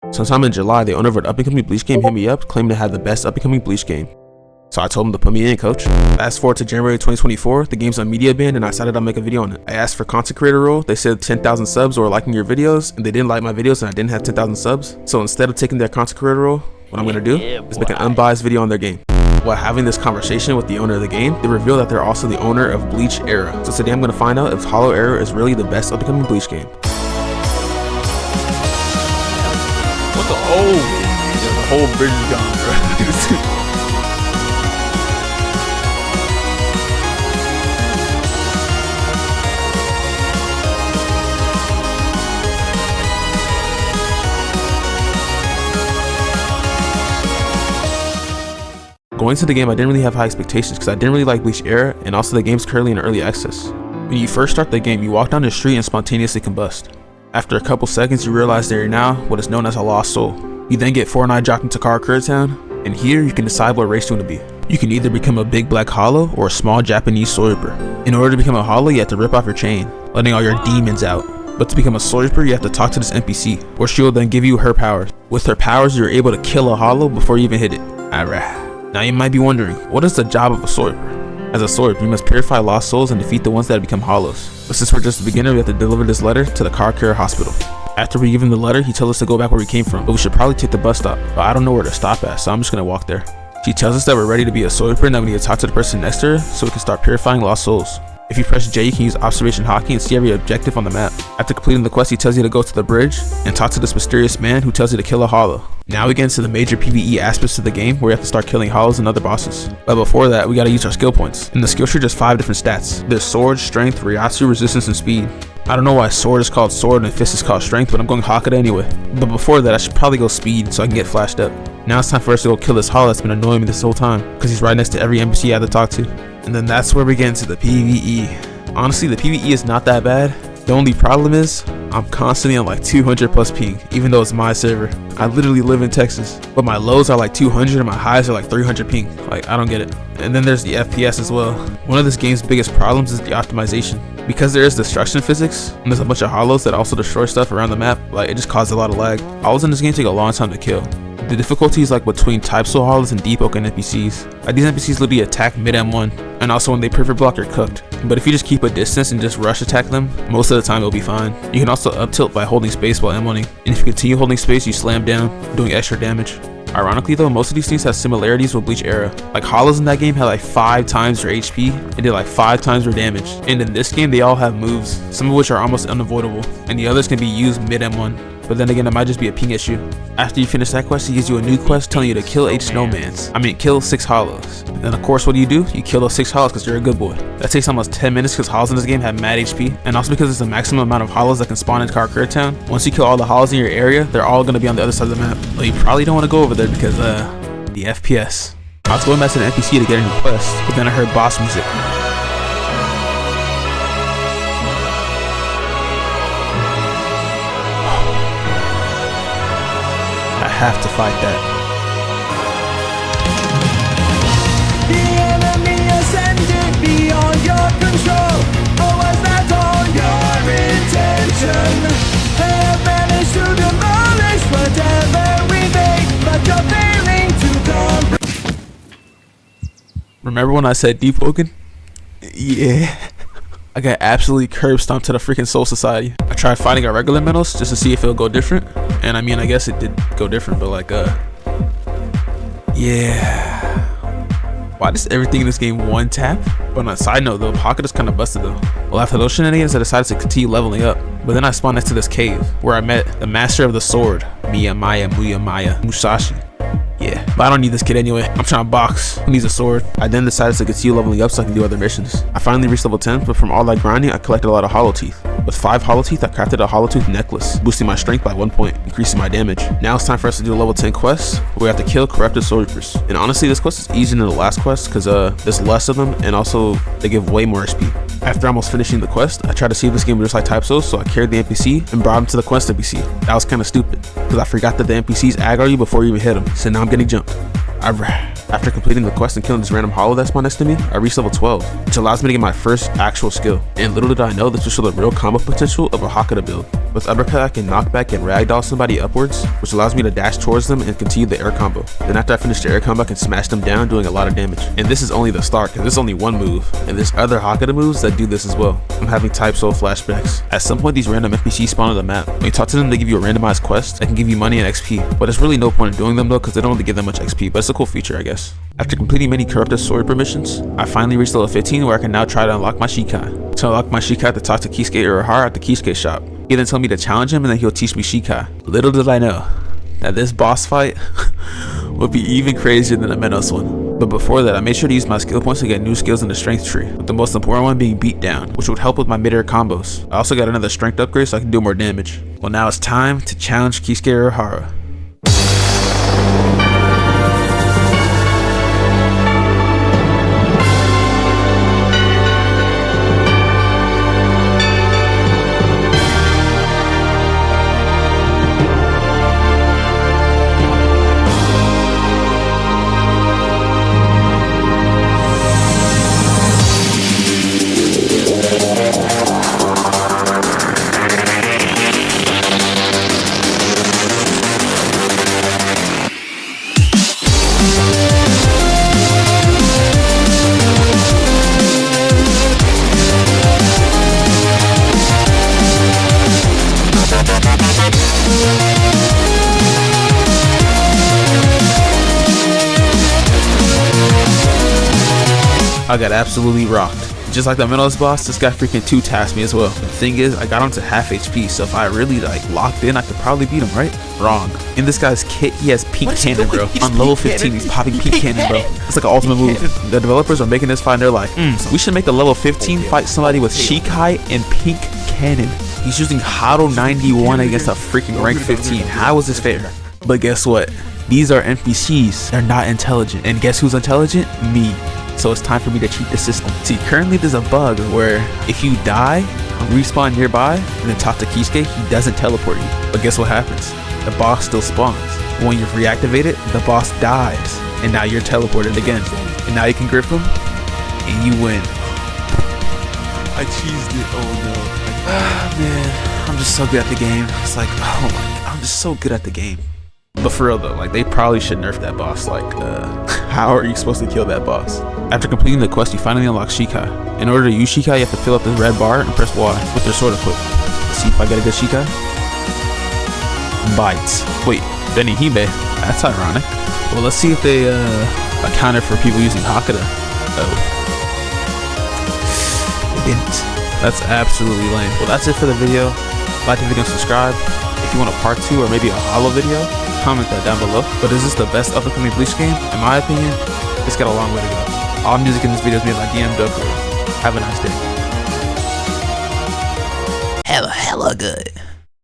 Sometime in July, the owner of an up-and-coming Bleach game hit me up, claiming to have the best up-and-coming Bleach game. So I told him to put me in, coach. Fast forward to January 2024, the game's on media ban and I decided I'll make a video on it. I asked for content creator role, they said 10,000 subs or liking your videos, and they didn't like my videos and I didn't have 10,000 subs. So instead of taking their content creator role, what I'm gonna do is make an unbiased video on their game. While having this conversation with the owner of the game, they reveal that they're also the owner of Bleach Era. So today I'm gonna find out if Hollow Era is really the best up-and-coming Bleach game. What the the whole bridge is gone, bro. Going to the game, I didn't really have high expectations because I didn't really like Bleach Era, and also the game's currently in early access. When you first start the game, you walk down the street and spontaneously combust. After a couple seconds, you realize that you're now what is known as a lost soul. You then get 4 dropped into Karakura Town, and here you can decide what race you want to be. You can either become a big black hollow or a small Japanese soul reaper. In order to become a hollow, you have to rip off your chain, letting all your demons out. But to become a soul reaper, you have to talk to this NPC, where she will then give you her powers. With her powers, you're able to kill a hollow before you even hit it. Alright. Now you might be wondering, what is the job of a soul reaper? As a soul reaper, you must purify lost souls and defeat the ones that have become hollows. But since we're just a beginner, we have to deliver this letter to the Karakura hospital. After we give him the letter, he tells us to go back where we came from, but we should probably take the bus stop. But I don't know where to stop at, so I'm just gonna walk there. She tells us that we're ready to be a soul reaper and that we need to talk to the person next to her so we can start purifying lost souls. If you press J, you can use observation hockey and see every objective on the map. After completing the quest, he tells you to go to the bridge and talk to this mysterious man who tells you to kill a hollow. Now we get into the major PvE aspects of the game where we have to start killing hollows and other bosses. But before that, we gotta use our skill points. In the skill tree, there's 5 different stats. There's sword, strength, Ryatsu, resistance, and speed. I don't know why sword is called sword and fist is called strength, but I'm going Hakata anyway. But before that, I should probably go speed so I can get flashed up. Now it's time for us to go kill this hollow that's been annoying me this whole time, because he's right next to every NPC I have to talk to. And then that's where we get into the PvE. Honestly, the PvE is not that bad. The only problem is, I'm constantly on like 200 plus ping, even though it's my server. I literally live in Texas, but my lows are like 200 and my highs are like 300 ping. Like, I don't get it. And then there's the FPS as well. One of this game's biggest problems is the optimization. Because there is destruction physics, and there's a bunch of hollows that also destroy stuff around the map, like it just causes a lot of lag. Hollows in this game take a long time to kill. The difficulty is like between type soul hollows and deep oaken NPCs. Like these NPCs literally attack mid M1, and also when they perfect block, you're cooked. But if you just keep a distance and just rush attack them, most of the time it'll be fine. You can also up tilt by holding space while M1ing, and if you continue holding space, you slam down, doing extra damage. Ironically though, most of these things have similarities with Bleach Era. Like hollows in that game had like 5 times their HP and did like 5 times their damage. And in this game, they all have moves, some of which are almost unavoidable, and the others can be used mid M1. But then again, it might just be a ping issue. After you finish that quest, he gives you a new quest telling you to kill 8 snowmans. Kill 6 hollows. And then of course, what do? You kill those 6 hollows because you're a good boy. That takes almost 10 minutes because hollows in this game have mad HP. And also because it's the maximum amount of hollows that can spawn in Karakura Town. Once you kill all the hollows in your area, they're all going to be on the other side of the map. But you probably don't want to go over there because the FPS. I was going back to the NPC to get a new quest, but then I heard boss music. I have to fight that. The enemy ascended beyond your control. Or was that all your intention? Have managed to demolish whatever we make, but you're failing to comprehend. Remember when I said deep oaken? Yeah. I got absolutely curb stomped to the freaking Soul Society. I tried fighting a regular Menos just to see if it'll go different. And I guess it did go different, but like, yeah. Why does everything in this game one tap? But on a side note though, Pocket is kind of busted though. Well, after those shenanigans, I decided to continue leveling up. But then I spawned next to this cave, where I met the master of the sword, Miyamaya Musashi. Yeah, but I don't need this kid anyway. I'm trying to box. Who needs a sword? I then decided to continue leveling up so I can do other missions. I finally reached level 10, but from all that grinding, I collected a lot of hollow teeth. With 5 hollow teeth, I crafted a hollow tooth necklace, boosting my strength by 1 point, increasing my damage. Now it's time for us to do a level 10 quest, where we have to kill corrupted soul reapers. And honestly, this quest is easier than the last quest, because there's less of them, and also they give way more XP. After almost finishing the quest, I tried to see if this game was just like Type Souls, so I carried the NPC and brought him to the quest NPC. That was kind of stupid, because I forgot that the NPCs aggro you before you even hit them, so now I'm getting jumped. After completing the quest and killing this random hollow that spawned next to me, I reached level 12, which allows me to get my first actual skill. And little did I know, this would show the real combo potential of a Hakata build. With uppercut, I can knock back and ragdoll somebody upwards, which allows me to dash towards them and continue the air combo. Then after I finish the air combo, I can smash them down, doing a lot of damage. And this is only the start, because there's only one move, and there's other Hakata moves that do this as well. I'm having Type Soul flashbacks. At some point, these random NPCs spawn on the map. When you talk to them, they give you a randomized quest that can give you money and XP, but there's really no point in doing them though, because they don't really give that much XP, but it's a cool feature, I guess. After completing many corrupted story permissions, I finally reached level 15 where I can now try to unlock my Shikai. To unlock my Shikai, I have to talk to Kisuke Urahara at the Kisuke shop. He then told me to challenge him and then he'll teach me Shikai. Little did I know that this boss fight would be even crazier than the Menos one. But before that, I made sure to use my skill points to get new skills in the strength tree, with the most important one being beat down, which would help with my mid-air combos. I also got another strength upgrade so I can do more damage. Well, now it's time to challenge Kisuke Urahara. I got absolutely rocked. Just like the Menos boss, this guy freaking 2-tasked me as well. But the thing is, I got him to half HP, so if I really locked in, I could probably beat him, right? Wrong. In this guy's kit, he has pink cannon, bro. On level 15, he's popping pink cannon, bro. It's like an ultimate move. The developers are making this fight and they're like, we should make a level 15 fight somebody with Shikai and pink cannon. He's using Hado 91 against a freaking rank 15. How is this fair? But guess what? These are NPCs. They're not intelligent. And guess who's intelligent? Me. So it's time for me to cheat the system. See, currently there's a bug where if you die, respawn nearby, and then talk to Kisuke, he doesn't teleport you. But guess what happens? The boss still spawns. When you reactivate it, the boss dies. And now you're teleported again. And now you can grip him, and you win. I cheesed it, oh no. Ah, man, I'm just so good at the game. It's like, oh my god, I'm just so good at the game. But for real though, like they probably should nerf that boss. Like, how are you supposed to kill that boss? After completing the quest, you finally unlock Shikai. In order to use Shikai, you have to fill up this red bar and press Y with your sword equipped. Let's see if I get a good Shikai. Bites. Wait, Benny Hibe? That's ironic. Well, let's see if they accounted for people using Hakata. Oh. They didn't. That's absolutely lame. Well, that's it for the video. Like the video and subscribe. If you want a part 2 or maybe a hollow video, comment that down below. But is this the best up-and-coming Bleach game? In my opinion, it's got a long way to go. All music in this video is made by DMW. Have a nice day. Hella good.